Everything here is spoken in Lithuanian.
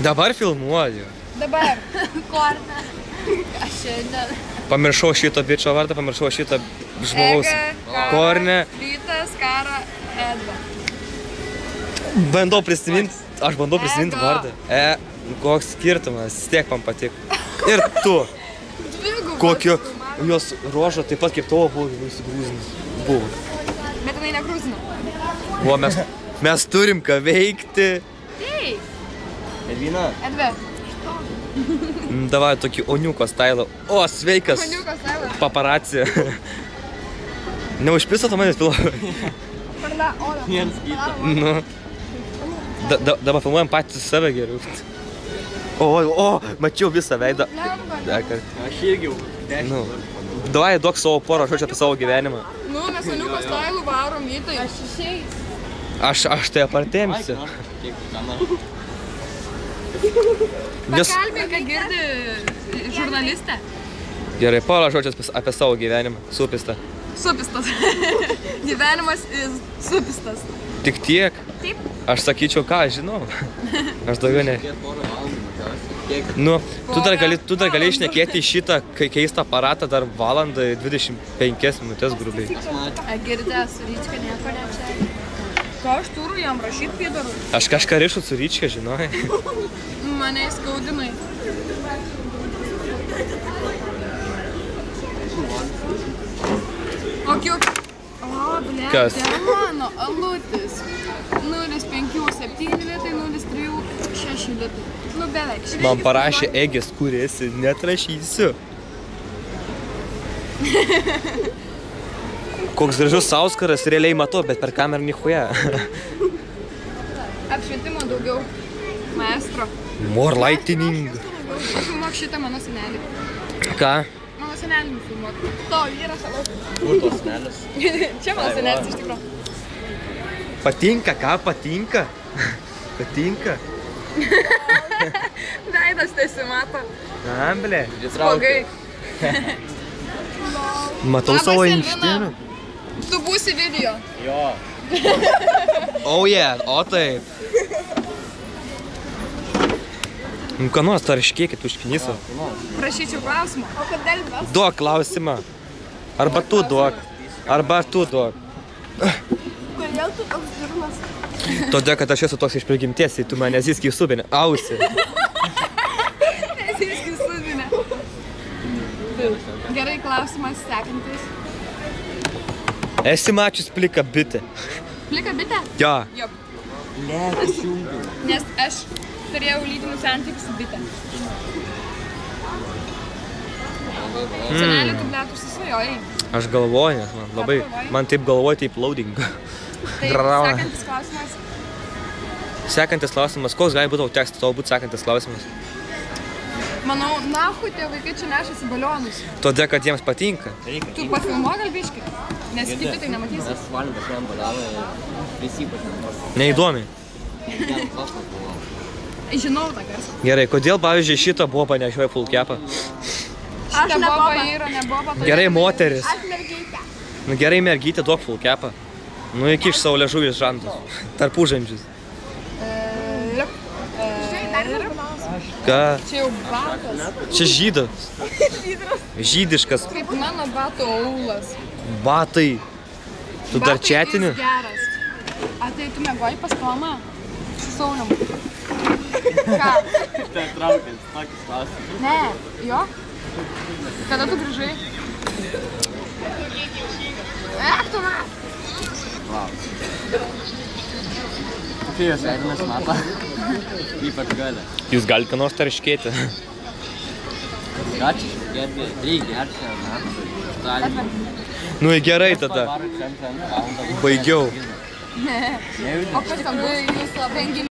Dabar filmuoju. Dabar. Korna. Aš šiandien. Pamiršau šito bičio vardą, pamiršau šito žmogaus. Korne. Rytas, Kara, Edva. Bandau prisiminti, aš bandau prisiminti vardą. Koks skirtumas, tiek man patiko. Ir tu. Kokio jos rožo taip pat kaip tavo buvo, grūzinas. Buvo. Bet jinai negrūzina. O, mes turim ką veikti. Taip. Edvina. Edve. Davai tokį oniuko stylą. O, sveikas. Oniuko stylą. Paparacija. Neužpiso to manęs pilo. Parla, ola. Nu. Dabar filmuojam patys save geriau. O, mačiau visą veidą. Aš irgi jau 10. Davai, duok savo porą žodžių apie savo gyvenimą. Nu, mes oniuko stylų varom į tai. Aš išeis. Aš tai apartėmsiu. Pakalbė, ką girdi žurnalistė. Gerai, porą žodžių apie savo gyvenimą. Supista. Supistas. Gyvenimas supistas. Tik tiek? Taip. Aš sakyčiau, ką aš žinau. Aš daugiau ne. Nu, tu dar gali išnekėti šitą keistą aparatą dar valandą 25 minutės grubiai. Girdė, su Ryčka nieko neapšėlė. Ką aš turiu jam rašyti pėdarų? Aš kažką rišu su Ryčka, žinai. Mane įskaudinai. O kiek? O, ble, kas? Mano alutis. 0,5-7 litai, 0,3-6 litai. Nu, beveik. Man parašė Egės, kur esi, netrašysiu. Koks gražus Auskaras, realiai matau, bet per kamerą nichuja. Apšvietimo daugiau. Maestro. More lightning. Filmuok šitą mano senelį. Ką? Mano senelį nufilmuok. To vyras alau. Kur tos senelis? Čia mano senelis iš tikro. Patinka, ką patinka? Patinka? Veidas tesimato. Amblė. Blogai. Matau savo inkštinių. Tu būsi video. Jo. Oh yeah, o taip. Nu, ką nors tarškėkit užknysą. Prašyčiau klausimą. O kodėl mes? Duok klausimą. Arba tu duok. Arba tu duok. Kodėl tu toks durnas? Todėl, kad aš esu toks iš prigimties, tai tu mane ziskiai subinė. Ausi. Ziskiai subinė. Gerai, klausimas sekantis. Esi mačius pliką bitę? Pliką bitę? Jo. Jop. Ne, išjungiu. Nes aš turėjau lytinių santykių su bitė. Senelį tu blėt užsisvajojai. Aš galvoju, nes man labai, man taip galvoju, taip loading. Taip, sekantis klausimas. Sekantis klausimas, koks gali būti tavo tekstas, tavo būtų sekantis klausimas? Manau, nahui tie vaikai čia nešasi balionus. Todėl, kad jiems patinka. Tu pafilmuok gal biškį, nes kiti tai nematysi. Mes valandą šiandien badavę, visi pažinamos. Neįdomi. Žinau tą garsą. Gerai, kodėl, pavyzdžiui, šito buvo panešioja full capą? Šitą boba yra, neboba. Gerai, moteris. Aš mergytė. Nu gerai, mergytė, duok full capą. Nu, įkiš savo liežuvis žandus. Tarpužandžius. Ką? Čia jau batas. Čia žydas. Žydiškas. Kaip mano bato aulas. Batai. Tu dar četini? Batai geras. A tai tu mėgoji pas Tomą? Su Saulium. Ką? Tai traukės, tokis klausimas. Ne. Jo? Kada tu grįžai? Ektuma! Tai jos veidinas mato. Ypač gali. Jūs galite ką nors tarškėti. Ką čia šokėti? Reikia gerti, na. Nu, gerai tada. Baigiau. Ne. O kas ten buvo jūsų renginį?